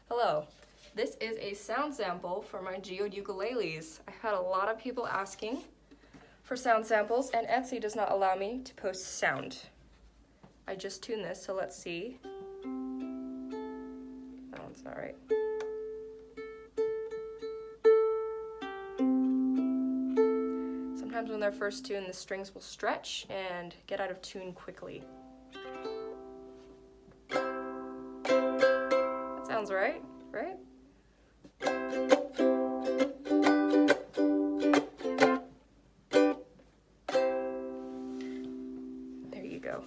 Hello, this is a sound sample for my Geode ukuleles. I had a lot of people asking for sound samples, and Etsy does not allow me to post sound. I just tuned this, so let's see. That one's not right. Sometimes when they're first tuned, the strings will stretch and get out of tune quickly. That sounds right, right? There you go.